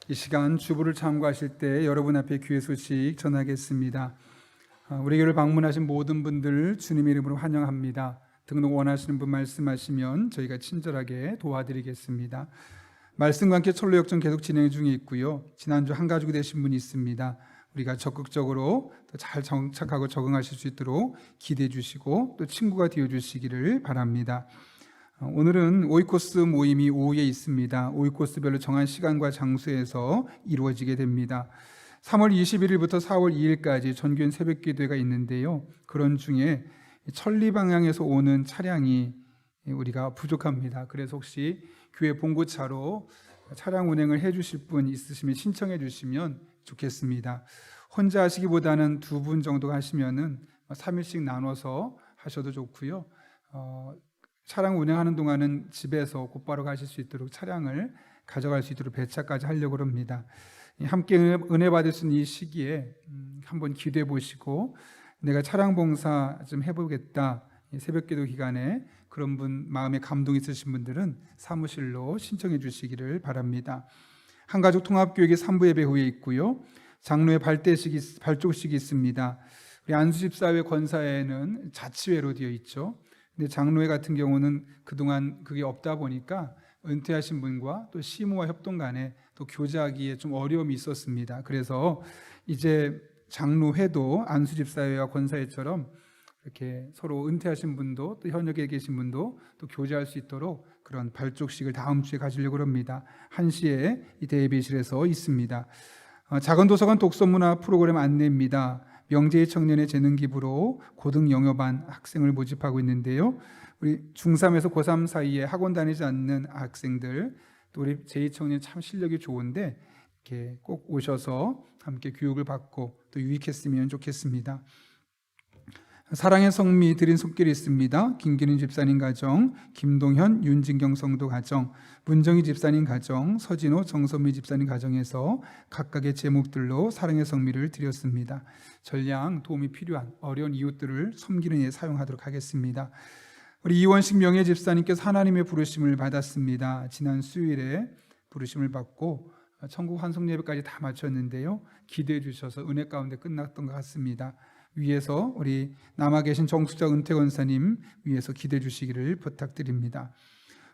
이 시간 주부를 참고하실 때 여러분 앞에 귀의 소식 전하겠습니다. 우리 교회를 방문하신 모든 분들 주님의 이름으로 환영합니다. 등록 원하시는 분 말씀하시면 저희가 친절하게 도와드리겠습니다. 말씀과 함께 철로 역정 계속 진행 중에 있고요. 지난주 한 가족이 되신 분이 있습니다. 우리가 적극적으로 더 잘 정착하고 적응하실 수 있도록 기대해 주시고 또 친구가 되어 주시기를 바랍니다. 오늘은 오이코스 모임이 오후에 있습니다. 오이코스별로 정한 시간과 장소에서 이루어지게 됩니다. 3월 21일부터 4월 2일까지 전교인 새벽기도회가 있는데요. 그런 중에 천리 방향에서 오는 차량이 우리가 부족합니다. 그래서 혹시 교회 봉고차로 차량 운행을 해주실 분 있으시면 신청해 주시면 좋겠습니다. 혼자 하시기보다는 두 분 정도 하시면은 3일씩 나눠서 하셔도 좋고요. 차량 운행하는 동안은 집에서 곧바로 가실 수 있도록 차량을 가져갈 수 있도록 배차까지 하려고 합니다. 함께 은혜 받을 수 있는 이 시기에 한번 기도해 보시고 내가 차량 봉사 좀 해보겠다, 새벽기도 기간에 그런 분 마음에 감동 있으신 분들은 사무실로 신청해 주시기를 바랍니다. 한가족 통합교육이 3부 예배 후에 있고요. 장로의 발족식이 있습니다. 우리 안수집사회 권사회는 자치회로 되어 있죠. 근데 장로회 같은 경우는 그동안 그게 없다 보니까 은퇴하신 분과 또 시무와 협동 간에 또 교제하기에 좀 어려움이 있었습니다. 그래서 이제 장로회도 안수집사회와 권사회처럼 이렇게 서로 은퇴하신 분도 또 현역에 계신 분도 또 교제할 수 있도록 그런 발족식을 다음 주에 가지려고 합니다. 1시에 이 대예배실에서 있습니다. 작은 도서관 독서문화 프로그램 안내입니다. 명재의 청년의 재능 기부로 고등 영어반 학생을 모집하고 있는데요. 우리 중3에서 고3 사이에 학원 다니지 않는 학생들, 또 우리 제2청년 참 실력이 좋은데 이렇게 꼭 오셔서 함께 교육을 받고 또 유익했으면 좋겠습니다. 사랑의 성미 드린 손길이 있습니다. 김기린 집사님 가정, 김동현, 윤진경 성도 가정, 문정희 집사님 가정, 서진호, 정선미 집사님 가정에서 각각의 제목들로 사랑의 성미를 드렸습니다. 전량 도움이 필요한 어려운 이웃들을 섬기는 데 사용하도록 하겠습니다. 우리 이원식 명예 집사님께서 하나님의 부르심을 받았습니다. 지난 수요일에 부르심을 받고 천국 환송 예배까지 다 마쳤는데요. 기대해 주셔서 은혜 가운데 끝났던 것 같습니다. 위에서 우리 남아 계신 정숙자 은퇴 권사님 위에서 기대해 주시기를 부탁드립니다.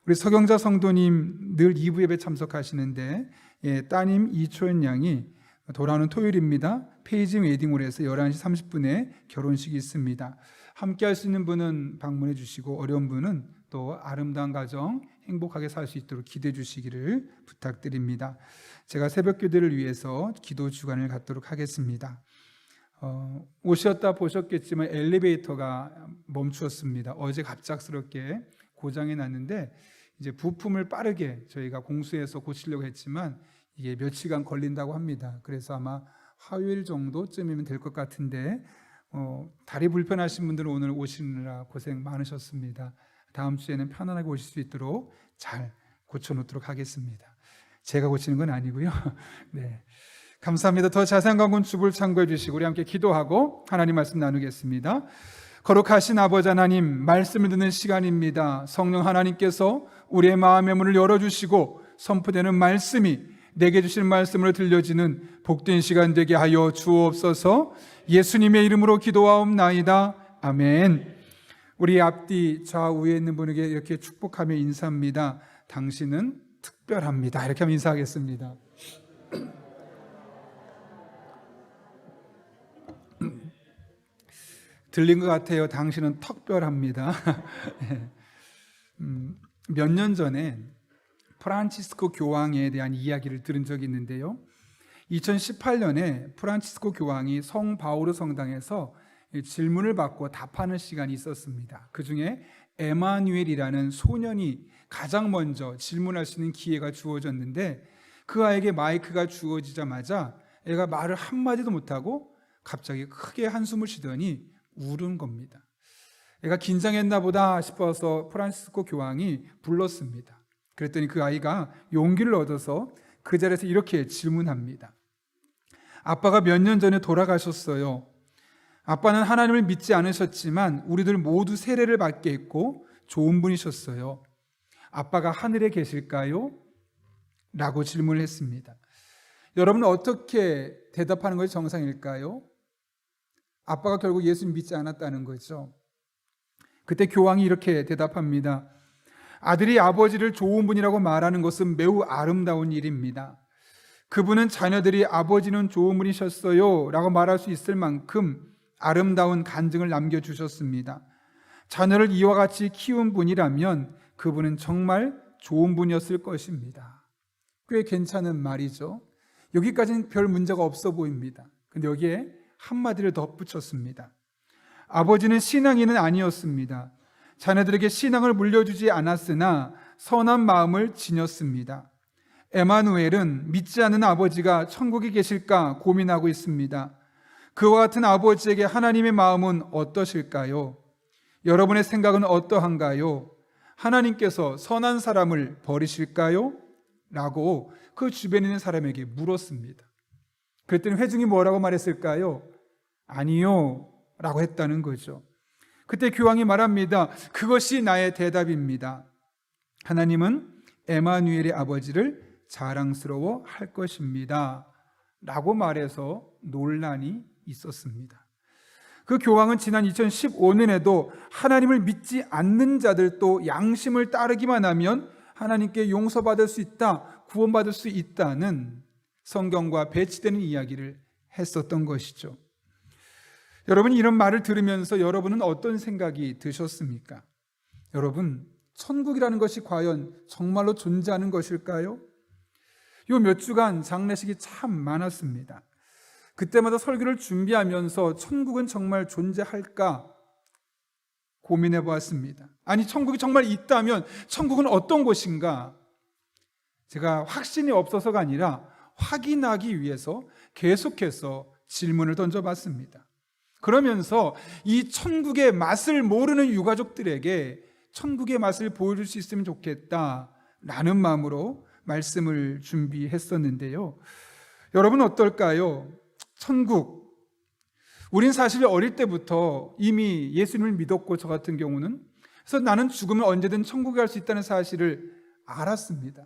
우리 서경자 성도님 늘 2부 예배 참석하시는데 따님 이초연 양이 돌아오는 토요일입니다. 페이징 웨딩홀에서 11시 30분에 결혼식이 있습니다. 함께 할 수 있는 분은 방문해 주시고 어려운 분은 또 아름다운 가정 행복하게 살 수 있도록 기대해 주시기를 부탁드립니다. 제가 새벽 교대를 위해서 기도 주간을 갖도록 하겠습니다. 오셨다 보셨겠지만 엘리베이터가 멈추었습니다. 어제 갑작스럽게 고장이 났는데 이제 부품을 빠르게 저희가 공수해서 고치려고 했지만 이게 며칠간 걸린다고 합니다. 그래서 아마 화요일 정도쯤이면 될 것 같은데 다리 불편하신 분들은 오늘 오시느라 고생 많으셨습니다. 다음 주에는 편안하게 오실 수 있도록 잘 고쳐놓도록 하겠습니다. 제가 고치는 건 아니고요. 네. 감사합니다. 더 자세한 광고는 주부를 참고해 주시고 우리 함께 기도하고 하나님 말씀 나누겠습니다. 거룩하신 아버지 하나님, 말씀을 듣는 시간입니다. 성령 하나님께서 우리의 마음의 문을 열어주시고 선포되는 말씀이 내게 주신 말씀으로 들려지는 복된 시간 되게 하여 주옵소서. 예수님의 이름으로 기도하옵나이다. 아멘. 우리 앞뒤 좌우에 있는 분에게 이렇게 축복하며 인사합니다. 당신은 특별합니다. 이렇게 하면 인사하겠습니다. 들린 것 같아요. 당신은 특별합니다. 몇 년 전에 프란치스코 교황에 대한 이야기를 들은 적이 있는데요. 2018년에 프란치스코 교황이 성 바오르 성당에서 질문을 받고 답하는 시간이 있었습니다. 그 중에 에마뉴엘이라는 소년이 가장 먼저 질문할 수 있는 기회가 주어졌는데 그 아이에게 마이크가 주어지자마자 애가 말을 한마디도 못하고 갑자기 크게 한숨을 쉬더니 울은 겁니다. 애가 긴장했나 보다 싶어서 프란시스코 교황이 불렀습니다. 그랬더니 그 아이가 용기를 얻어서 그 자리에서 이렇게 질문합니다. 아빠가 몇 년 전에 돌아가셨어요. 아빠는 하나님을 믿지 않으셨지만 우리들 모두 세례를 받게 했고 좋은 분이셨어요. 아빠가 하늘에 계실까요? 라고 질문을 했습니다. 여러분은 어떻게 대답하는 것이 정상일까요? 아빠가 결국 예수님 믿지 않았다는 거죠. 그때 교황이 이렇게 대답합니다. 아들이 아버지를 좋은 분이라고 말하는 것은 매우 아름다운 일입니다. 그분은 자녀들이 아버지는 좋은 분이셨어요 라고 말할 수 있을 만큼 아름다운 간증을 남겨주셨습니다. 자녀를 이와 같이 키운 분이라면 그분은 정말 좋은 분이었을 것입니다. 꽤 괜찮은 말이죠. 여기까지는 별 문제가 없어 보입니다. 근데 여기에 한마디를 덧붙였습니다. 아버지는 신앙인은 아니었습니다. 자녀들에게 신앙을 물려주지 않았으나 선한 마음을 지녔습니다. 에마누엘은 믿지 않는 아버지가 천국에 계실까 고민하고 있습니다. 그와 같은 아버지에게 하나님의 마음은 어떠실까요? 여러분의 생각은 어떠한가요? 하나님께서 선한 사람을 버리실까요? 라고 그 주변에 있는 사람에게 물었습니다. 그랬더니 회중이 뭐라고 말했을까요? 아니요 라고 했다는 거죠. 그때 교황이 말합니다. 그것이 나의 대답입니다. 하나님은 에마누엘의 아버지를 자랑스러워 할 것입니다 라고 말해서 논란이 있었습니다. 그 교황은 지난 2015년에도 하나님을 믿지 않는 자들도 양심을 따르기만 하면 하나님께 용서받을 수 있다, 구원받을 수 있다는 성경과 배치되는 이야기를 했었던 것이죠. 여러분, 이런 말을 들으면서 여러분은 어떤 생각이 드셨습니까? 여러분, 천국이라는 것이 과연 정말로 존재하는 것일까요? 요 몇 주간 장례식이 참 많았습니다. 그때마다 설교를 준비하면서 천국은 정말 존재할까 고민해 보았습니다. 아니, 천국이 정말 있다면 천국은 어떤 곳인가? 제가 확신이 없어서가 아니라 확인하기 위해서 계속해서 질문을 던져봤습니다. 그러면서 이 천국의 맛을 모르는 유가족들에게 천국의 맛을 보여줄 수 있으면 좋겠다라는 마음으로 말씀을 준비했었는데요. 여러분 어떨까요? 천국, 우린 사실 어릴 때부터 이미 예수님을 믿었고, 저 같은 경우는 그래서 나는 죽으면 언제든 천국에 갈 수 있다는 사실을 알았습니다.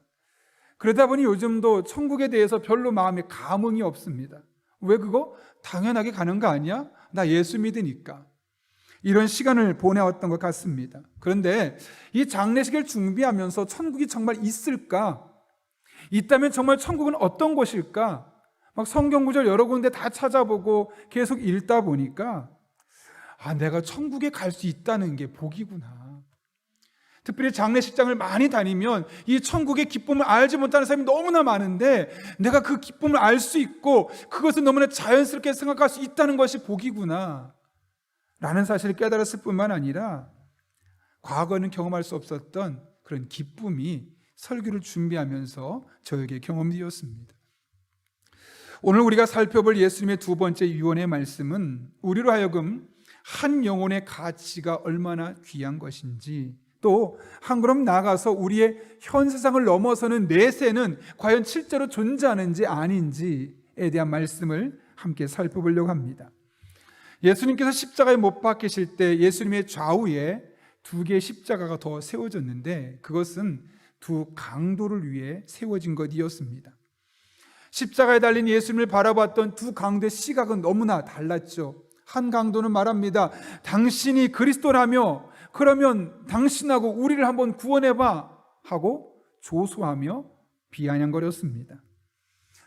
그러다 보니 요즘도 천국에 대해서 별로 마음에 감흥이 없습니다. 왜 그거? 당연하게 가는 거 아니야? 나 예수 믿으니까. 이런 시간을 보내왔던 것 같습니다. 그런데 이 장례식을 준비하면서 천국이 정말 있을까? 있다면 정말 천국은 어떤 곳일까? 막 성경 구절 여러 군데 다 찾아보고 계속 읽다 보니까 내가 천국에 갈 수 있다는 게 복이구나. 특별히 장례식장을 많이 다니면 이 천국의 기쁨을 알지 못하는 사람이 너무나 많은데 내가 그 기쁨을 알 수 있고 그것을 너무나 자연스럽게 생각할 수 있다는 것이 복이구나 라는 사실을 깨달았을 뿐만 아니라 과거에는 경험할 수 없었던 그런 기쁨이 설교를 준비하면서 저에게 경험되었습니다. 오늘 우리가 살펴볼 예수님의 두 번째 유언의 말씀은 우리로 하여금 한 영혼의 가치가 얼마나 귀한 것인지, 또 한 걸음 나아가서 우리의 현 세상을 넘어서는 내세는 과연 실제로 존재하는지 아닌지에 대한 말씀을 함께 살펴보려고 합니다. 예수님께서 십자가에 못 박히실 때 예수님의 좌우에 두 개의 십자가가 더 세워졌는데 그것은 두 강도를 위해 세워진 것이었습니다. 십자가에 달린 예수님을 바라봤던 두 강도의 시각은 너무나 달랐죠. 한 강도는 말합니다. 당신이 그리스도라며 그러면 당신하고 우리를 한번 구원해봐 하고 조소하며 비아냥거렸습니다.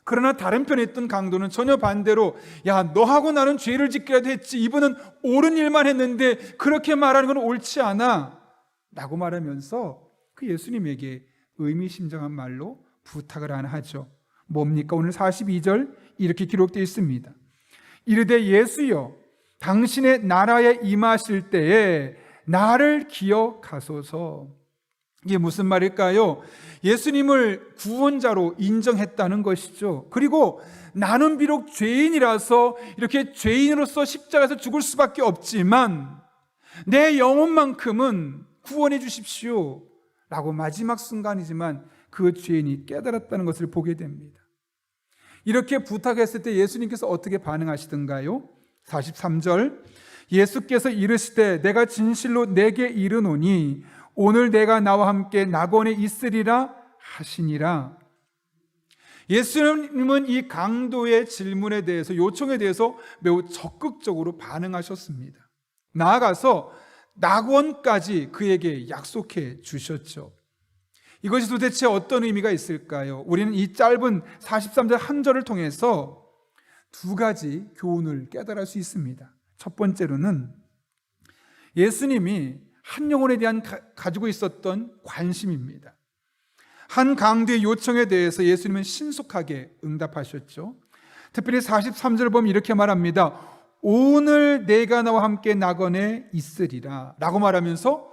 그러나 다른 편에 있던 강도는 전혀 반대로 야, 너하고 나는 죄를 짓기라도 했지 이분은 옳은 일만 했는데 그렇게 말하는 건 옳지 않아 라고 말하면서 그 예수님에게 의미심장한 말로 부탁을 하죠. 뭡니까? 오늘 42절 이렇게 기록되어 있습니다. 이르되 예수여 당신의 나라에 임하실 때에 나를 기억하소서. 이게 무슨 말일까요? 예수님을 구원자로 인정했다는 것이죠. 그리고 나는 비록 죄인이라서 이렇게 죄인으로서 십자가에서 죽을 수밖에 없지만 내 영혼만큼은 구원해 주십시오 라고 마지막 순간이지만 그 죄인이 깨달았다는 것을 보게 됩니다. 이렇게 부탁했을 때 예수님께서 어떻게 반응하시던가요? 43절 예수께서 이르시되 내가 진실로 내게 이르노니 오늘 내가 나와 함께 낙원에 있으리라 하시니라. 예수님은 이 강도의 질문에 대해서, 요청에 대해서 매우 적극적으로 반응하셨습니다. 나아가서 낙원까지 그에게 약속해 주셨죠. 이것이 도대체 어떤 의미가 있을까요? 우리는 이 짧은 43절 한 절을 통해서 두 가지 교훈을 깨달을 수 있습니다. 첫 번째로는 예수님이 한 영혼에 대한 가지고 있었던 관심입니다. 한 강도의 요청에 대해서 예수님은 신속하게 응답하셨죠. 특별히 43절을 보면 이렇게 말합니다. 오늘 내가 나와 함께 낙원에 있으리라 라고 말하면서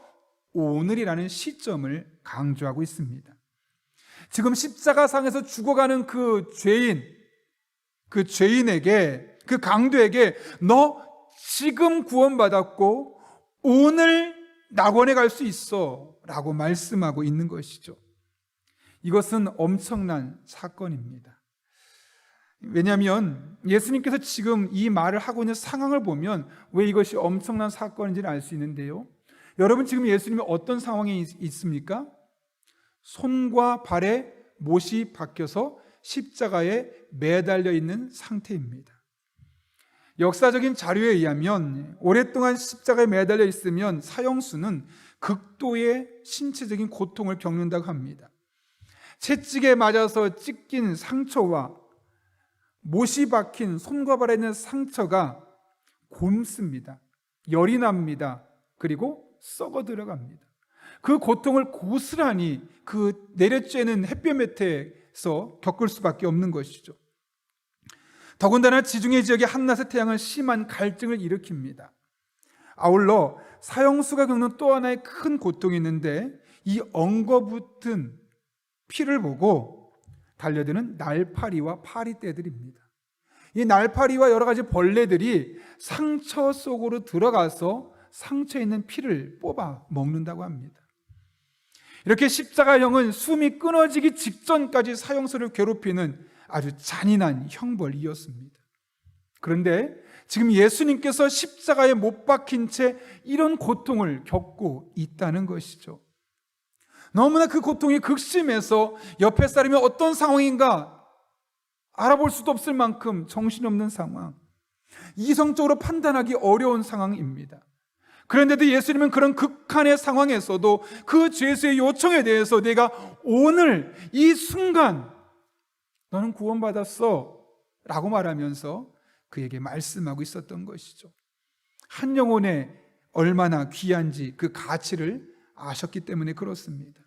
오늘이라는 시점을 강조하고 있습니다. 지금 십자가상에서 죽어가는 그 죄인에게, 그 강도에게 너 지금 구원받았고 오늘 낙원에 갈 수 있어 라고 말씀하고 있는 것이죠. 이것은 엄청난 사건입니다. 왜냐하면 예수님께서 지금 이 말을 하고 있는 상황을 보면 왜 이것이 엄청난 사건인지를 알 수 있는데요. 여러분, 지금 예수님이 어떤 상황에 있습니까? 손과 발에 못이 박혀서 십자가에 매달려 있는 상태입니다. 역사적인 자료에 의하면 오랫동안 십자가에 매달려 있으면 사형수는 극도의 신체적인 고통을 겪는다고 합니다. 채찍에 맞아서 찢긴 상처와 못이 박힌 손과 발에 있는 상처가 곪습니다. 열이 납니다. 그리고 썩어 들어갑니다. 그 고통을 고스란히 그 내려쬐는 햇볕 밑에서 겪을 수밖에 없는 것이죠. 더군다나 지중해 지역의 한낮의 태양은 심한 갈증을 일으킵니다. 아울러 사형수가 겪는 또 하나의 큰 고통이 있는데 이 엉거붙은 피를 보고 달려드는 날파리와 파리떼들입니다. 이 날파리와 여러 가지 벌레들이 상처 속으로 들어가서 상처에 있는 피를 뽑아 먹는다고 합니다. 이렇게 십자가형은 숨이 끊어지기 직전까지 사형수를 괴롭히는 아주 잔인한 형벌이었습니다. 그런데 지금 예수님께서 십자가에 못 박힌 채 이런 고통을 겪고 있다는 것이죠. 너무나 그 고통이 극심해서 옆에 사람이 어떤 상황인가 알아볼 수도 없을 만큼 정신없는 상황, 이성적으로 판단하기 어려운 상황입니다. 그런데도 예수님은 그런 극한의 상황에서도 그 죄수의 요청에 대해서 내가 오늘 이 순간 너는 구원받았어 라고 말하면서 그에게 말씀하고 있었던 것이죠. 한 영혼에 얼마나 귀한지 그 가치를 아셨기 때문에 그렇습니다.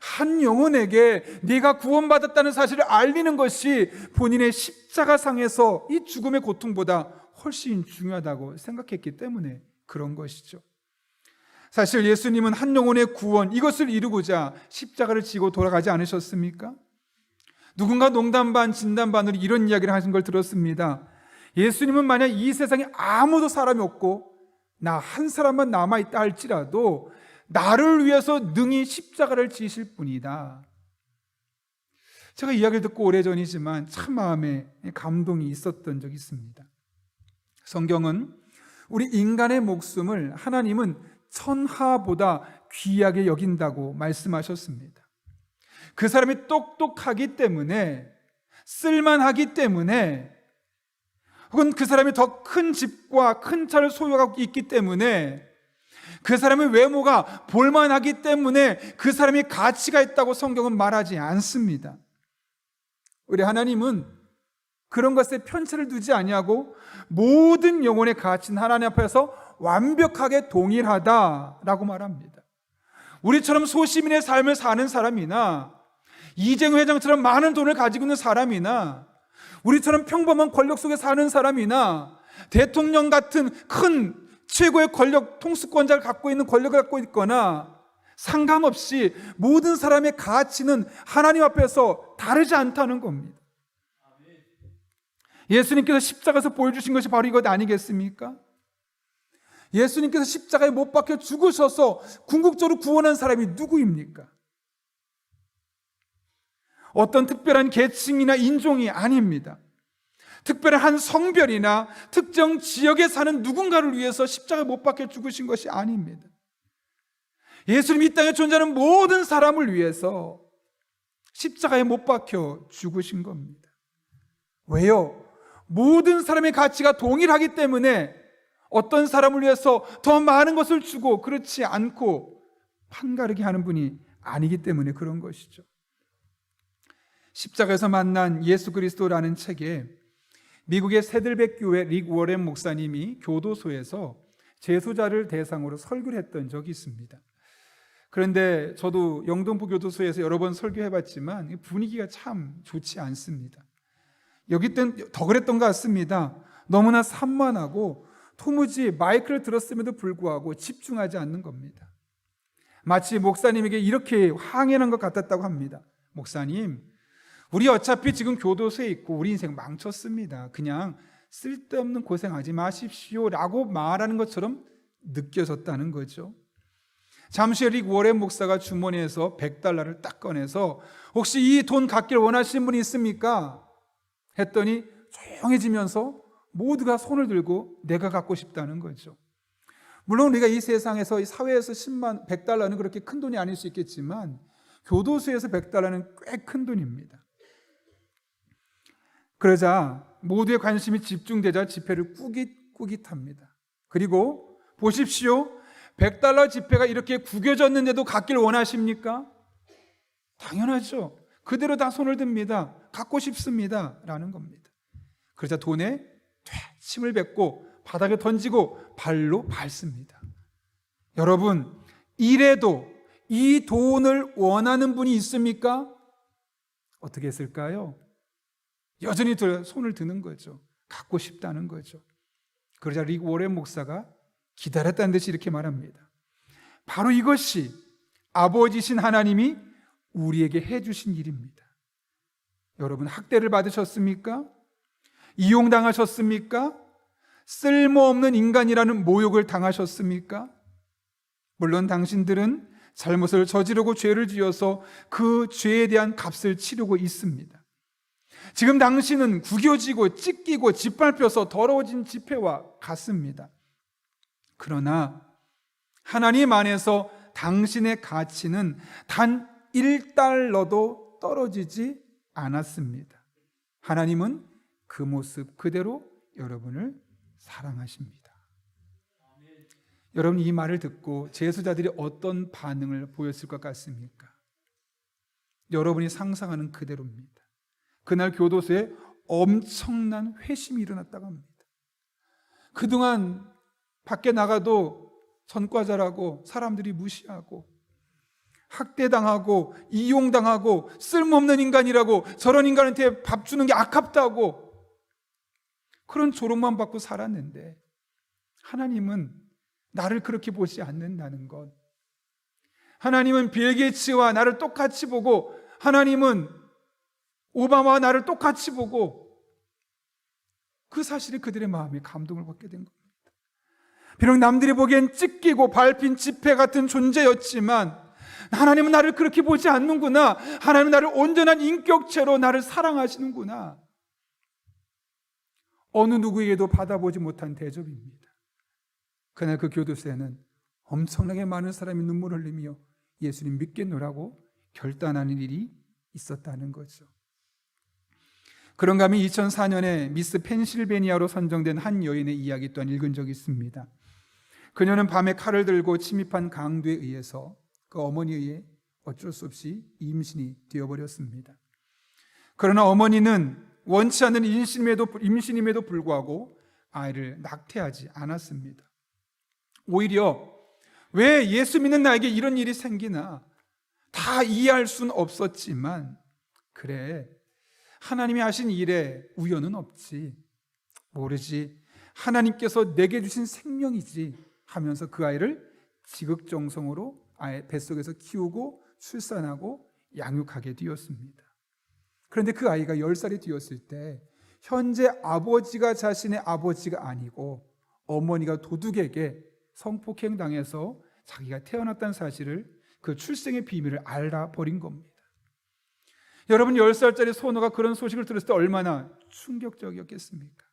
한 영혼에게 네가 구원받았다는 사실을 알리는 것이 본인의 십자가상에서 이 죽음의 고통보다 훨씬 중요하다고 생각했기 때문에 그런 것이죠. 사실 예수님은 한 영혼의 구원, 이것을 이루고자 십자가를 지고 돌아가지 않으셨습니까? 누군가 농담 반 진담 반으로 이런 이야기를 하신 걸 들었습니다. 예수님은 만약 이 세상에 아무도 사람이 없고 나 한 사람만 남아있다 할지라도 나를 위해서 능히 십자가를 지실 분이다. 제가 이야기를 듣고 오래전이지만 참 마음에 감동이 있었던 적이 있습니다. 성경은 우리 인간의 목숨을 하나님은 천하보다 귀하게 여긴다고 말씀하셨습니다. 그 사람이 똑똑하기 때문에, 쓸만하기 때문에, 혹은 그 사람이 더 큰 집과 큰 차를 소유하고 있기 때문에, 그 사람의 외모가 볼만하기 때문에 그 사람이 가치가 있다고 성경은 말하지 않습니다. 우리 하나님은 그런 것에 편차를 두지 아니하고 모든 영혼의 가치는 하나님 앞에서 완벽하게 동일하다라고 말합니다. 우리처럼 소시민의 삶을 사는 사람이나 이재용 회장처럼 많은 돈을 가지고 있는 사람이나 우리처럼 평범한 권력 속에 사는 사람이나 대통령 같은 큰 최고의 권력, 통수권자를 갖고 있는 권력을 갖고 있거나 상관없이 모든 사람의 가치는 하나님 앞에서 다르지 않다는 겁니다. 예수님께서 십자가에서 보여주신 것이 바로 이것 아니겠습니까? 예수님께서 십자가에 못 박혀 죽으셔서 궁극적으로 구원한 사람이 누구입니까? 어떤 특별한 계층이나 인종이 아닙니다. 특별한 한 성별이나 특정 지역에 사는 누군가를 위해서 십자가에 못 박혀 죽으신 것이 아닙니다. 예수님이 이 땅에 존재하는 모든 사람을 위해서 십자가에 못 박혀 죽으신 겁니다. 왜요? 모든 사람의 가치가 동일하기 때문에 어떤 사람을 위해서 더 많은 것을 주고 그렇지 않고 판가르게 하는 분이 아니기 때문에 그런 것이죠. 십자가에서 만난 예수 그리스도라는 책에 미국의 세들백 교회 릭 워렌 목사님이 교도소에서 재소자를 대상으로 설교를 했던 적이 있습니다. 그런데 저도 영등포 교도소에서 여러 번 설교해봤지만 분위기가 참 좋지 않습니다. 여기 때는 더 그랬던 것 같습니다. 너무나 산만하고 도무지 마이크를 들었음에도 불구하고 집중하지 않는 겁니다. 마치 목사님에게 이렇게 항의하는 것 같았다고 합니다. 목사님, 우리 어차피 지금 교도소에 있고 우리 인생 망쳤습니다. 그냥 쓸데없는 고생하지 마십시오 라고 말하는 것처럼 느껴졌다는 거죠. 잠시 후에 릭 워렌 목사가 주머니에서 $100를 딱 꺼내서 혹시 이 돈 갖길 원하시는 분이 있습니까? 했더니 조용해지면서 모두가 손을 들고 내가 갖고 싶다는 거죠. 물론 우리가 이 세상에서 이 사회에서 $100는 그렇게 큰 돈이 아닐 수 있겠지만 교도소에서 $100는 꽤 큰 돈입니다. 그러자 모두의 관심이 집중되자 지폐를 꾸깃꾸깃합니다. 그리고 보십시오. $100 지폐가 이렇게 구겨졌는데도 갖길 원하십니까? 당연하죠. 그대로 다 손을 듭니다. 갖고 싶습니다 라는 겁니다. 그러자 돈에 침을 뱉고 바닥에 던지고 발로 밟습니다. 여러분, 이래도 이 돈을 원하는 분이 있습니까? 어떻게 했을까요? 여전히 손을 드는 거죠. 갖고 싶다는 거죠. 그러자 릭 워렌 목사가 기다렸다는 듯이 이렇게 말합니다. 바로 이것이 아버지신 하나님이 우리에게 해주신 일입니다. 여러분, 학대를 받으셨습니까? 이용당하셨습니까? 쓸모없는 인간이라는 모욕을 당하셨습니까? 물론 당신들은 잘못을 저지르고 죄를 지어서 그 죄에 대한 값을 치르고 있습니다. 지금 당신은 구겨지고 찢기고 짓밟혀서 더러워진 지폐와 같습니다. 그러나 하나님 안에서 당신의 가치는 단 $1도 떨어지지 않았습니다. 하나님은 그 모습 그대로 여러분을 사랑하십니다. 여러분, 이 말을 듣고 재수자들이 어떤 반응을 보였을 것 같습니까? 여러분이 상상하는 그대로입니다. 그날 교도소에 엄청난 회심이 일어났다고 합니다. 그동안 밖에 나가도 전과자라고 사람들이 무시하고 학대당하고 이용당하고 쓸모없는 인간이라고, 저런 인간한테 밥 주는 게 아깝다고 그런 조롱만 받고 살았는데 하나님은 나를 그렇게 보지 않는다는 것, 하나님은 빌 게이츠와 나를 똑같이 보고, 하나님은 오바마와 나를 똑같이 보고, 그 사실에 그들의 마음이 감동을 받게 된 겁니다. 비록 남들이 보기엔 찢기고 밟힌 지폐 같은 존재였지만 하나님은 나를 그렇게 보지 않는구나. 하나님은 나를 온전한 인격체로 나를 사랑하시는구나. 어느 누구에게도 받아보지 못한 대접입니다. 그날 그 교도소에는 엄청나게 많은 사람이 눈물을 흘리며 예수님 믿겠노라고 결단하는 일이 있었다는 거죠. 그런가 하면 2004년에 미스 펜실베니아로 선정된 한 여인의 이야기 또한 읽은 적이 있습니다. 그녀는 밤에 칼을 들고 침입한 강도에 의해서 그 어머니에 의해 어쩔 수 없이 임신이 되어버렸습니다. 그러나 어머니는 원치 않는 임신임에도 불구하고 아이를 낙태하지 않았습니다. 오히려 왜 예수 믿는 나에게 이런 일이 생기나 다 이해할 수는 없었지만, 그래, 하나님이 하신 일에 우연은 없지, 모르지, 하나님께서 내게 주신 생명이지 하면서 그 아이를 지극정성으로 아이 뱃속에서 키우고 출산하고 양육하게 되었습니다. 그런데 그 아이가 10살이 되었을 때 현재 아버지가 자신의 아버지가 아니고 어머니가 도둑에게 성폭행당해서 자기가 태어났다는 사실을, 그 출생의 비밀을 알아버린 겁니다. 여러분, 10살짜리 소녀가 그런 소식을 들었을 때 얼마나 충격적이었겠습니까?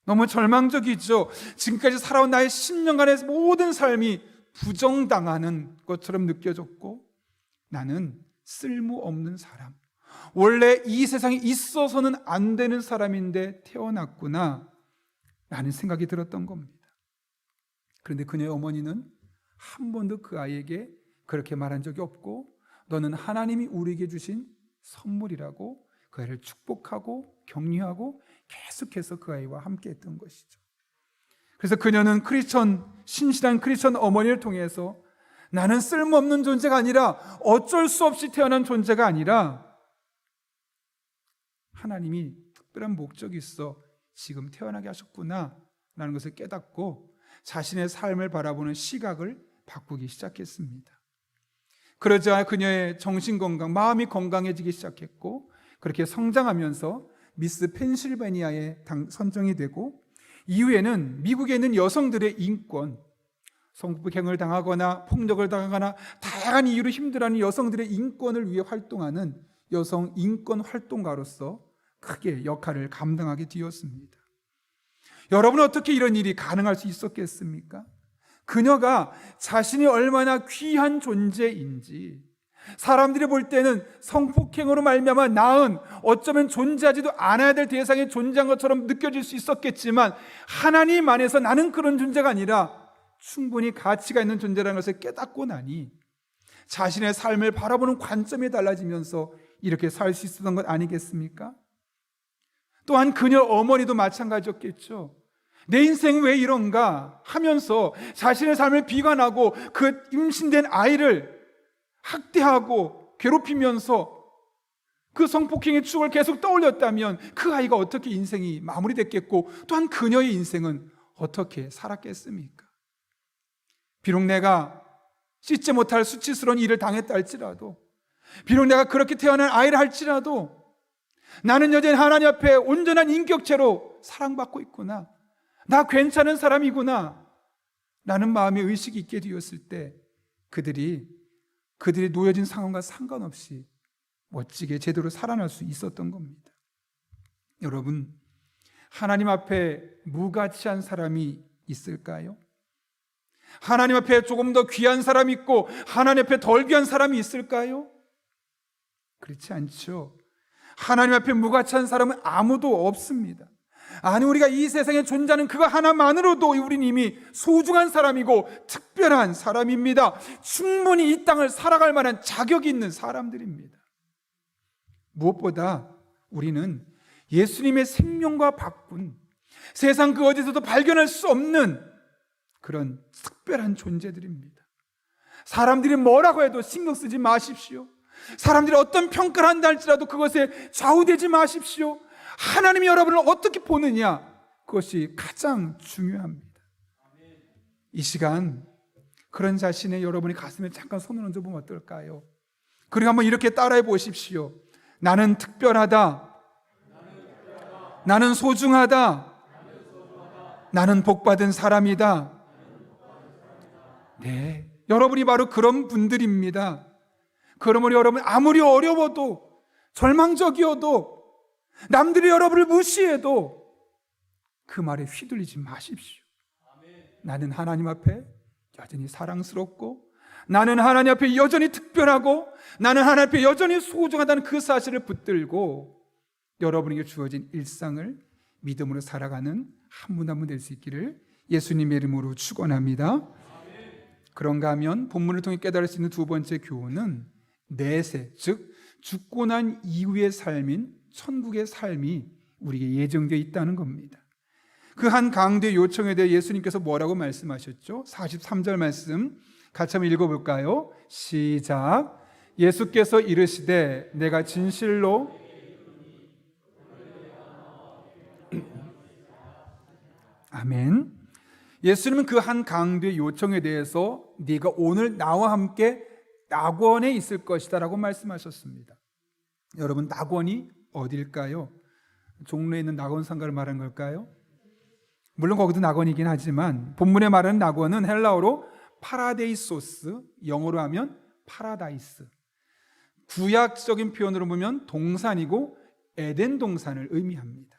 너무 절망적이죠. 지금까지 살아온 나의 10년간의 모든 삶이 부정당하는 것처럼 느껴졌고, 나는 쓸모없는 사람, 원래 이 세상에 있어서는 안 되는 사람인데 태어났구나 라는 생각이 들었던 겁니다. 그런데 그녀의 어머니는 한 번도 그 아이에게 그렇게 말한 적이 없고, 너는 하나님이 우리에게 주신 선물이라고 그 아이를 축복하고 격려하고 계속해서 그 아이와 함께 했던 것이죠. 그래서 그녀는 신실한 크리스천 어머니를 통해서 나는 쓸모없는 존재가 아니라, 어쩔 수 없이 태어난 존재가 아니라 하나님이 특별한 목적이 있어 지금 태어나게 하셨구나 라는 것을 깨닫고 자신의 삶을 바라보는 시각을 바꾸기 시작했습니다. 그러자 그녀의 정신건강, 마음이 건강해지기 시작했고, 그렇게 성장하면서 미스 펜실베니아에 선정이 되고, 이후에는 미국에 있는 여성들의 인권, 성폭행을 당하거나 폭력을 당하거나 다양한 이유로 힘들어하는 여성들의 인권을 위해 활동하는 여성 인권 활동가로서 크게 역할을 감당하게 되었습니다. 여러분은 어떻게 이런 일이 가능할 수 있었겠습니까? 그녀가 자신이 얼마나 귀한 존재인지, 사람들이 볼 때는 성폭행으로 말미암아 낳은, 어쩌면 존재하지도 않아야 될 대상에 존재한 것처럼 느껴질 수 있었겠지만, 하나님 안에서 나는 그런 존재가 아니라 충분히 가치가 있는 존재라는 것을 깨닫고 나니 자신의 삶을 바라보는 관점이 달라지면서 이렇게 살 수 있었던 것 아니겠습니까? 또한 그녀 어머니도 마찬가지였겠죠. 내 인생은 왜 이런가 하면서 자신의 삶을 비관하고 그 임신된 아이를 학대하고 괴롭히면서 그 성폭행의 추억을 계속 떠올렸다면 그 아이가 어떻게 인생이 마무리됐겠고, 또한 그녀의 인생은 어떻게 살았겠습니까? 비록 내가 씻지 못할 수치스러운 일을 당했다 할지라도, 비록 내가 그렇게 태어난 아이를 할지라도, 나는 여전히 하나님 앞에 온전한 인격체로 사랑받고 있구나, 나 괜찮은 사람이구나 라는 마음의 의식이 있게 되었을 때 그들이 놓여진 상황과 상관없이 멋지게 제대로 살아날 수 있었던 겁니다. 여러분, 하나님 앞에 무가치한 사람이 있을까요? 하나님 앞에 조금 더 귀한 사람이 있고 하나님 앞에 덜 귀한 사람이 있을까요? 그렇지 않죠. 하나님 앞에 무가치한 사람은 아무도 없습니다. 아니, 우리가 이 세상에 존재하는 그거 하나만으로도 우리는 이미 소중한 사람이고 특별한 사람입니다. 충분히 이 땅을 살아갈 만한 자격이 있는 사람들입니다. 무엇보다 우리는 예수님의 생명과 바꾼, 세상 그 어디서도 발견할 수 없는 그런 특별한 존재들입니다. 사람들이 뭐라고 해도 신경 쓰지 마십시오. 사람들이 어떤 평가를 한다 할지라도 그것에 좌우되지 마십시오. 하나님이 여러분을 어떻게 보느냐, 그것이 가장 중요합니다. 이 시간 그런 자신의 여러분이 가슴에 잠깐 손을 얹어보면 어떨까요? 그리고 한번 이렇게 따라해 보십시오. 나는 특별하다. 나는 소중하다. 나는 복받은 사람이다. 네, 여러분이 바로 그런 분들입니다. 그러므로 여러분, 아무리 어려워도, 절망적이어도, 남들이 여러분을 무시해도 그 말에 휘둘리지 마십시오. 나는 하나님 앞에 여전히 사랑스럽고, 나는 하나님 앞에 여전히 특별하고, 나는 하나님 앞에 여전히 소중하다는 그 사실을 붙들고 여러분에게 주어진 일상을 믿음으로 살아가는 한 분 한 분 될 수 있기를 예수님의 이름으로 축원합니다. 그런가 하면 본문을 통해 깨달을 수 있는 두 번째 교훈은 내세, 즉 죽고 난 이후의 삶인 천국의 삶이 우리에게 예정되어 있다는 겁니다. 그 한 강도의 요청에 대해 예수님께서 뭐라고 말씀하셨죠? 43절 말씀 같이 한번 읽어볼까요? 시작. 예수께서 이르시되 내가 진실로 아멘. 예수님은 그 한 강도의 요청에 대해서 네가 오늘 나와 함께 낙원에 있을 것이다 라고 말씀하셨습니다. 여러분, 낙원이 어딜까요? 종로에 있는 낙원상가를 말한 걸까요? 물론 거기도 낙원이긴 하지만 본문에 말하는 낙원은 헬라어로 파라데이소스, 영어로 하면 파라다이스, 구약적인 표현으로 보면 동산이고 에덴 동산을 의미합니다.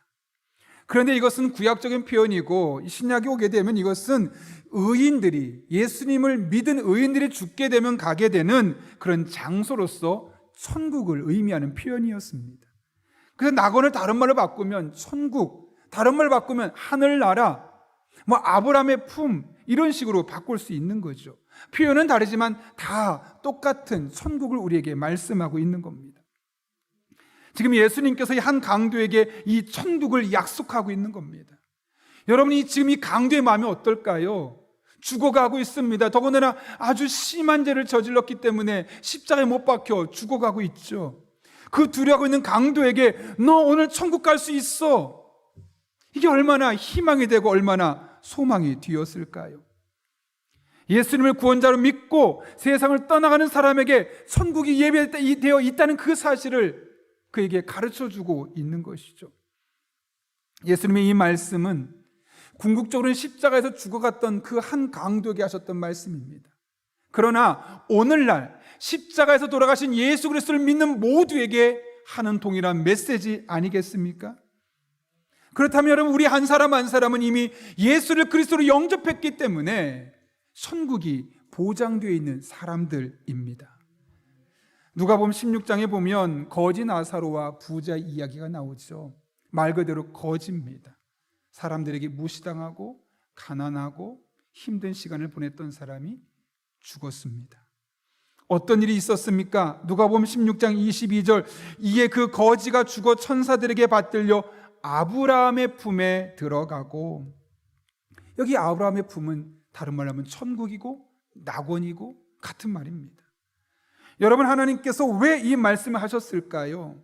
그런데 이것은 구약적인 표현이고 신약이 오게 되면 이것은 의인들이, 예수님을 믿은 의인들이 죽게 되면 가게 되는 그런 장소로서 천국을 의미하는 표현이었습니다. 그래서 낙원을 다른 말로 바꾸면 천국, 다른 말로 바꾸면 하늘나라, 아브라함의 품, 이런 식으로 바꿀 수 있는 거죠. 표현은 다르지만 다 똑같은 천국을 우리에게 말씀하고 있는 겁니다. 지금 예수님께서 한 강도에게 이 천국을 약속하고 있는 겁니다. 여러분이 지금 이 강도의 마음이 어떨까요? 죽어가고 있습니다. 더군다나 아주 심한 죄를 저질렀기 때문에 십자가에 못 박혀 죽어가고 있죠. 그 두려워하고 있는 강도에게 너 오늘 천국 갈 수 있어. 이게 얼마나 희망이 되고 얼마나 소망이 되었을까요? 예수님을 구원자로 믿고 세상을 떠나가는 사람에게 천국이 예비되어 있다는 그 사실을 그에게 가르쳐주고 있는 것이죠. 예수님의 이 말씀은 궁극적으로는 십자가에서 죽어갔던 그 한 강도에게 하셨던 말씀입니다. 그러나 오늘날 십자가에서 돌아가신 예수 그리스도를 믿는 모두에게 하는 동일한 메시지 아니겠습니까? 그렇다면 여러분, 우리 한 사람 한 사람은 이미 예수를 그리스도로 영접했기 때문에 천국이 보장되어 있는 사람들입니다. 누가복음 16장에 보면 거지 나사로와 부자 이야기가 나오죠. 말 그대로 거지입니다. 사람들에게 무시당하고 가난하고 힘든 시간을 보냈던 사람이 죽었습니다. 어떤 일이 있었습니까? 누가복음 16장 22절, 이에 그 거지가 죽어 천사들에게 받들려 아브라함의 품에 들어가고, 여기 아브라함의 품은 다른 말로 하면 천국이고 낙원이고 같은 말입니다. 여러분, 하나님께서 왜 이 말씀을 하셨을까요?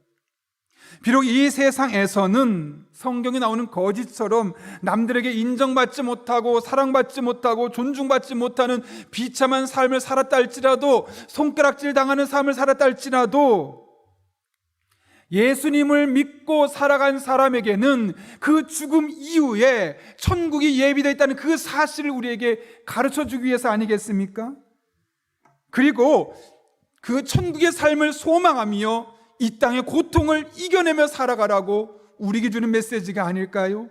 비록 이 세상에서는 성경에 나오는 거짓처럼 남들에게 인정받지 못하고 사랑받지 못하고 존중받지 못하는 비참한 삶을 살았다 할지라도, 손가락질 당하는 삶을 살았다 할지라도, 예수님을 믿고 살아간 사람에게는 그 죽음 이후에 천국이 예비되어 있다는 그 사실을 우리에게 가르쳐주기 위해서 아니겠습니까? 그리고 그 천국의 삶을 소망하며 이 땅의 고통을 이겨내며 살아가라고 우리에게 주는 메시지가 아닐까요?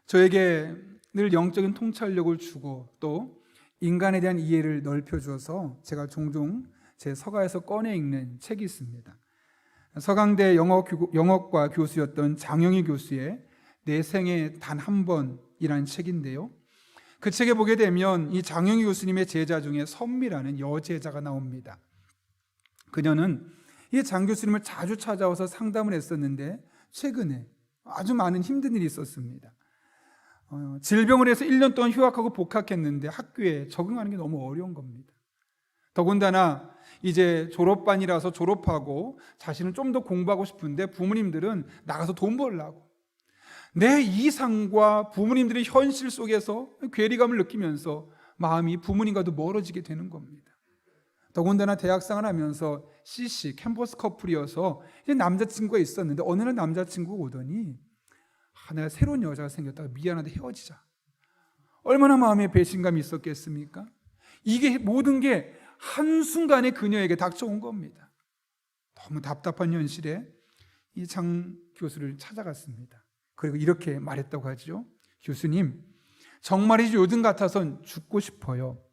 저에게 늘 영적인 통찰력을 주고 또 인간에 대한 이해를 넓혀줘서 제가 종종 제 서가에서 꺼내 읽는 책이 있습니다. 서강대 영어과 교수였던 장영희 교수의 내 생에 단 한 번이라는 책인데요, 그 책에 보게 되면 이 장영희 교수님의 제자 중에 선미라는 여제자가 나옵니다. 그녀는 이 장 교수님을 자주 찾아와서 상담을 했었는데 최근에 아주 많은 힘든 일이 있었습니다. 질병을 해서 1년 동안 휴학하고 복학했는데 학교에 적응하는 게 너무 어려운 겁니다. 더군다나 이제 졸업반이라서 졸업하고 자신은 좀 더 공부하고 싶은데 부모님들은 나가서 돈 벌라고, 내 이상과 부모님들의 현실 속에서 괴리감을 느끼면서 마음이 부모님과도 멀어지게 되는 겁니다. 더군다나 대학생활 하면서 CC, 캠퍼스 커플이어서 이제 남자친구가 있었는데 어느 날 남자친구가 오더니 내가 새로운 여자가 생겼다가 미안한데 헤어지자. 얼마나 마음에 배신감이 있었겠습니까? 이게 모든 게 한순간에 그녀에게 닥쳐온 겁니다. 너무 답답한 현실에 이 장 교수를 찾아갔습니다. 그리고 이렇게 말했다고 하죠. 교수님, 정말이지 요즘 같아선 죽고 싶어요.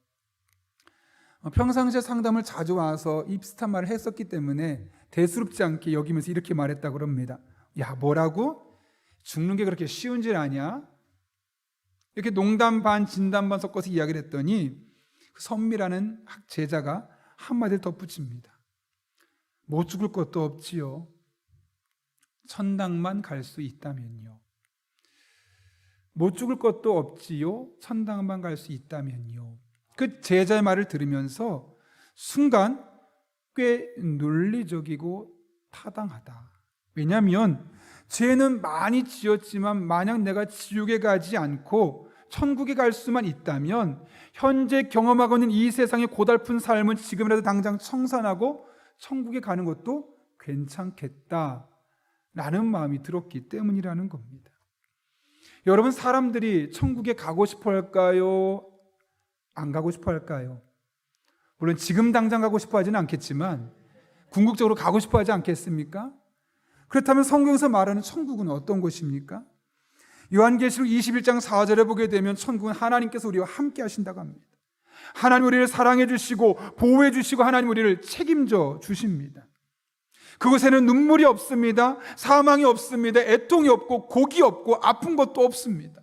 평상시에 상담을 자주 와서 이 비슷한 말을 했었기 때문에 대수롭지 않게 여기면서 이렇게 말했다고 합니다. 야, 뭐라고? 죽는 게 그렇게 쉬운 일 아니야? 이렇게 농담 반 진담 반 섞어서 이야기를 했더니 그 선미라는 제자가 한마디를 덧붙입니다. 못 죽을 것도 없지요. 천당만 갈 수 있다면요. 못 죽을 것도 없지요. 천당만 갈 수 있다면요. 그 제자의 말을 들으면서 순간 꽤 논리적이고 타당하다. 왜냐하면 죄는 많이 지었지만 만약 내가 지옥에 가지 않고 천국에 갈 수만 있다면 현재 경험하고 있는 이 세상의 고달픈 삶은 지금이라도 당장 청산하고 천국에 가는 것도 괜찮겠다라는 마음이 들었기 때문이라는 겁니다. 여러분, 사람들이 천국에 가고 싶어 할까요? 안 가고 싶어 할까요? 물론 지금 당장 가고 싶어 하지는 않겠지만 궁극적으로 가고 싶어 하지 않겠습니까? 그렇다면 성경에서 말하는 천국은 어떤 곳입니까? 요한계시록 21장 4절에 보게 되면 천국은 하나님께서 우리와 함께 하신다고 합니다. 하나님 우리를 사랑해 주시고 보호해 주시고 하나님 우리를 책임져 주십니다. 그곳에는 눈물이 없습니다. 사망이 없습니다. 애통이 없고 곡이 없고 아픈 것도 없습니다.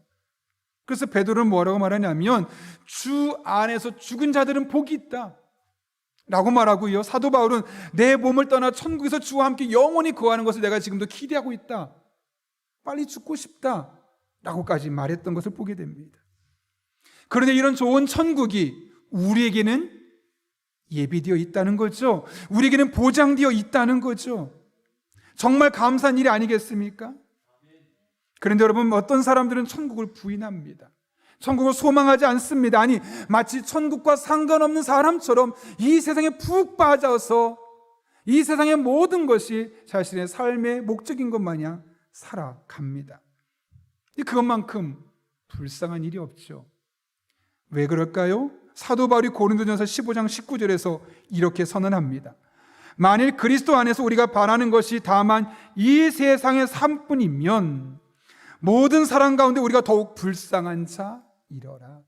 그래서 베드로는 뭐라고 말하냐면 주 안에서 죽은 자들은 복이 있다 라고 말하고요, 사도 바울은 내 몸을 떠나 천국에서 주와 함께 영원히 거하는 것을 내가 지금도 기대하고 있다, 빨리 죽고 싶다 라고까지 말했던 것을 보게 됩니다. 그런데 이런 좋은 천국이 우리에게는 예비되어 있다는 거죠. 우리에게는 보장되어 있다는 거죠. 정말 감사한 일이 아니겠습니까? 그런데 여러분, 어떤 사람들은 천국을 부인합니다. 천국을 소망하지 않습니다. 아니, 마치 천국과 상관없는 사람처럼 이 세상에 푹 빠져서 이 세상의 모든 것이 자신의 삶의 목적인 것 마냥 살아갑니다. 그것만큼 불쌍한 일이 없죠. 왜 그럴까요? 사도 바울이 고린도전서 15장 19절에서 이렇게 선언합니다. 만일 그리스도 안에서 우리가 바라는 것이 다만 이 세상의 삶뿐이면 모든 사람 가운데 우리가 더욱 불쌍한 자이러라.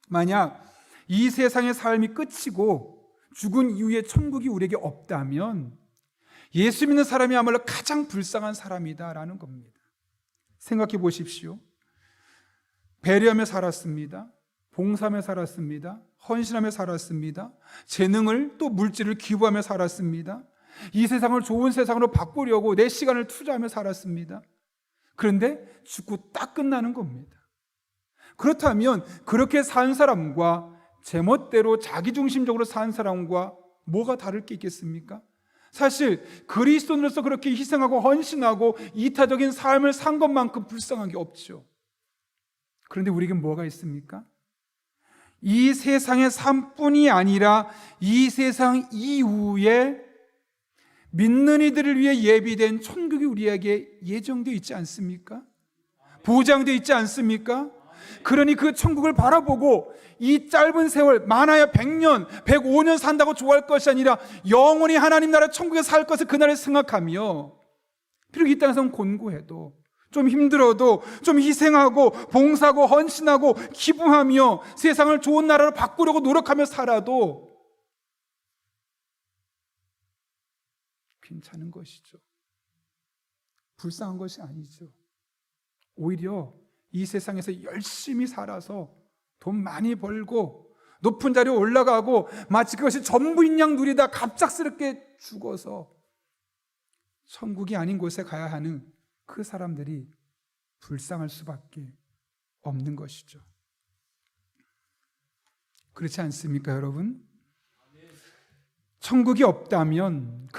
만약 이 세상의 삶이 끝이고 죽은 이후에 천국이 우리에게 없다면 예수 믿는 사람이야말로 가장 불쌍한 사람이다라는 겁니다. 생각해 보십시오. 배려하며 살았습니다. 봉사하며 살았습니다. 헌신하며 살았습니다. 재능을 또 물질을 기부하며 살았습니다. 이 세상을 좋은 세상으로 바꾸려고 내 시간을 투자하며 살았습니다. 그런데 죽고 딱 끝나는 겁니다. 그렇다면 그렇게 산 사람과 제멋대로 자기중심적으로 산 사람과 뭐가 다를 게 있겠습니까? 사실 그리스도인으로서 그렇게 희생하고 헌신하고 이타적인 삶을 산 것만큼 불쌍한 게 없죠. 그런데 우리에게 뭐가 있습니까? 이 세상의 삶뿐이 아니라 이 세상 이후에 믿는 이들을 위해 예비된 천국이 우리에게 예정되어 있지 않습니까? 보장되어 있지 않습니까? 그러니 그 천국을 바라보고 이 짧은 세월, 많아야 100년, 105년 산다고 좋아할 것이 아니라 영원히 하나님 나라 천국에 살 것을 그날을 생각하며, 비록 이 땅에서는 곤고해도 좀 힘들어도 좀 희생하고 봉사하고 헌신하고 기부하며 세상을 좋은 나라로 바꾸려고 노력하며 살아도 괜찮은 것이죠. 불쌍한 것이 아니죠. 오히려 이 세상에서 열심히 살아서 돈 많이 벌고 높은 자리에 올라가고 마치 그것이 전부인 양 누리다 갑작스럽게 죽어서 천국이 아닌 곳에 가야 하는 그 사람들이 불쌍할 수밖에 없는 것이죠. 그렇지 않습니까, 여러분? 천국이 없다면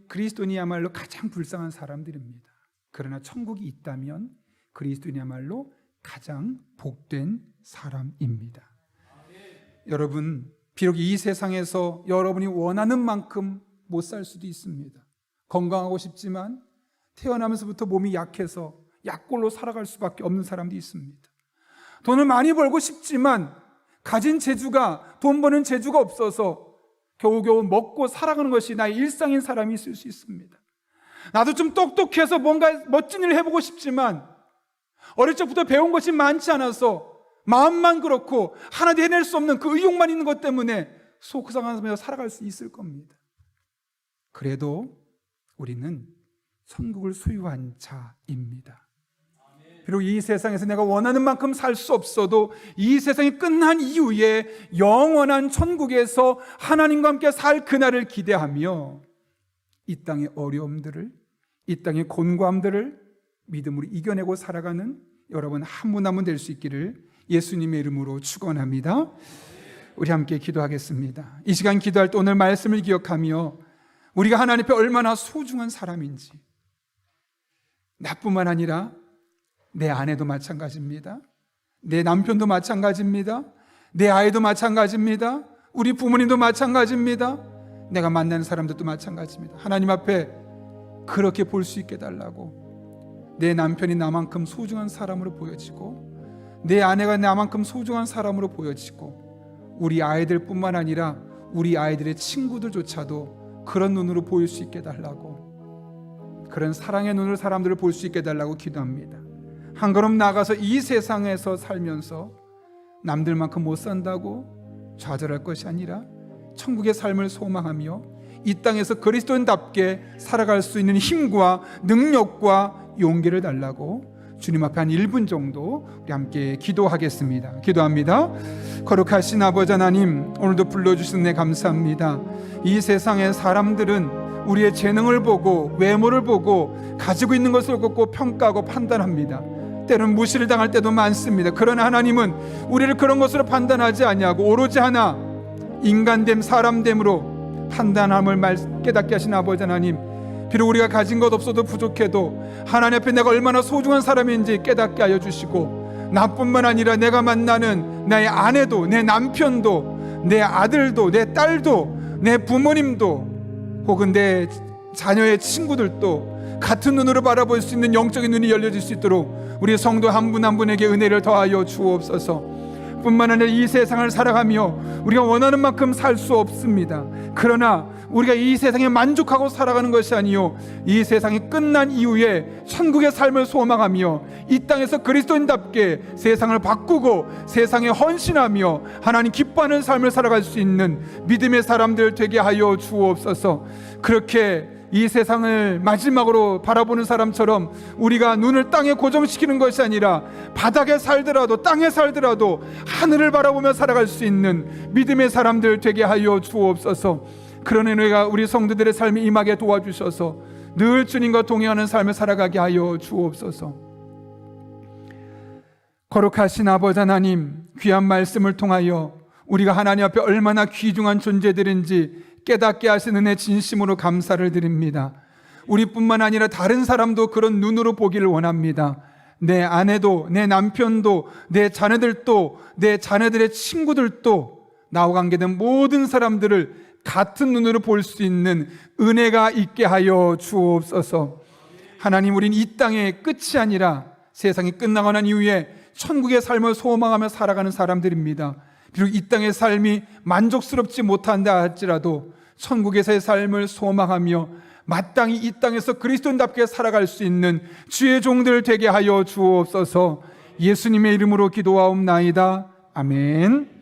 그리스도인이야말로 가장 불쌍한 사람들입니다. 그러나 천국이 있다면 그리스도인이야말로 가장 복된 사람입니다. 여러분, 비록 이 세상에서 여러분이 원하는 만큼 못 살 수도 있습니다. 건강하고 싶지만 태어나면서부터 몸이 약해서 약골로 살아갈 수밖에 없는 사람도 있습니다. 돈을 많이 벌고 싶지만 가진 재주가, 돈 버는 재주가 없어서 겨우겨우 먹고 살아가는 것이 나의 일상인 사람이 있을 수 있습니다. 나도 좀 똑똑해서 뭔가 멋진 일을 해보고 싶지만 어릴 적부터 배운 것이 많지 않아서 마음만 그렇고 하나도 해낼 수 없는 그 의욕만 있는 것 때문에 속상하면서 살아갈 수 있을 겁니다. 그래도 우리는 천국을 소유한 자입니다. 비록 이 세상에서 내가 원하는 만큼 살 수 없어도 이 세상이 끝난 이후에 영원한 천국에서 하나님과 함께 살 그날을 기대하며 이 땅의 어려움들을, 이 땅의 곤고함들을 믿음으로 이겨내고 살아가는 여러분 한 분 한 분 될 수 있기를 예수님의 이름으로 축원합니다. 우리 함께 기도하겠습니다. 이 시간 기도할 때 오늘 말씀을 기억하며 우리가 하나님 앞에 얼마나 소중한 사람인지, 나뿐만 아니라 내 아내도 마찬가지입니다. 내 남편도 마찬가지입니다. 내 아이도 마찬가지입니다. 우리 부모님도 마찬가지입니다. 내가 만나는 사람들도 마찬가지입니다. 하나님 앞에 그렇게 볼 수 있게 달라고, 내 남편이 나만큼 소중한 사람으로 보여지고 내 아내가 나만큼 소중한 사람으로 보여지고 우리 아이들뿐만 아니라 우리 아이들의 친구들조차도 그런 눈으로 보일 수 있게 달라고, 그런 사랑의 눈으로 사람들을 볼 수 있게 달라고 기도합니다. 한 걸음 나가서 이 세상에서 살면서 남들만큼 못 산다고 좌절할 것이 아니라 천국의 삶을 소망하며 이 땅에서 그리스도인답게 살아갈 수 있는 힘과 능력과 용기를 달라고 주님 앞에 한 1분 정도 우리 함께 기도하겠습니다. 기도합니다. 거룩하신 아버지 하나님, 오늘도 불러주신 내 감사합니다. 이 세상의 사람들은 우리의 재능을 보고 외모를 보고 가지고 있는 것을 보고 평가하고 판단합니다. 때로는 무시를 당할 때도 많습니다. 그러나 하나님은 우리를 그런 것으로 판단하지 아니하고 오로지 하나 인간됨 사람됨으로 판단함을 깨닫게 하신 아버지 하나님, 비록 우리가 가진 것 없어도 부족해도 하나님 앞에 내가 얼마나 소중한 사람인지 깨닫게 하여 주시고, 나뿐만 아니라 내가 만나는 나의 아내도 내 남편도 내 아들도 내 딸도 내 부모님도 혹은 내 자녀의 친구들도 같은 눈으로 바라볼 수 있는 영적인 눈이 열려질 수 있도록 우리 성도 한 분 한 분에게 은혜를 더하여 주옵소서. 뿐만 아니라 이 세상을 살아가며 우리가 원하는 만큼 살 수 없습니다. 그러나 우리가 이 세상에 만족하고 살아가는 것이 아니요, 이 세상이 끝난 이후에 천국의 삶을 소망하며 이 땅에서 그리스도인답게 세상을 바꾸고 세상에 헌신하며 하나님 기뻐하는 삶을 살아갈 수 있는 믿음의 사람들 되게 하여 주옵소서. 그렇게 이 세상을 마지막으로 바라보는 사람처럼 우리가 눈을 땅에 고정시키는 것이 아니라 바닥에 살더라도 땅에 살더라도 하늘을 바라보며 살아갈 수 있는 믿음의 사람들 되게 하여 주옵소서. 그런 은혜가 우리 성도들의 삶에 임하게 도와주셔서 늘 주님과 동행하는 삶을 살아가게 하여 주옵소서. 거룩하신 아버지 하나님, 귀한 말씀을 통하여 우리가 하나님 앞에 얼마나 귀중한 존재들인지 깨닫게 하시는 은혜 진심으로 감사를 드립니다. 우리뿐만 아니라 다른 사람도 그런 눈으로 보기를 원합니다. 내 아내도 내 남편도 내 자녀들도 내 자녀들의 친구들도 나와 관계된 모든 사람들을 같은 눈으로 볼 수 있는 은혜가 있게 하여 주옵소서. 하나님, 우린 이 땅의 끝이 아니라 세상이 끝나고 난 이후에 천국의 삶을 소망하며 살아가는 사람들입니다. 비록 이 땅의 삶이 만족스럽지 못한다 할지라도 천국에서의 삶을 소망하며 마땅히 이 땅에서 그리스도인답게 살아갈 수 있는 주의 종들 되게 하여 주옵소서. 예수님의 이름으로 기도하옵나이다. 아멘.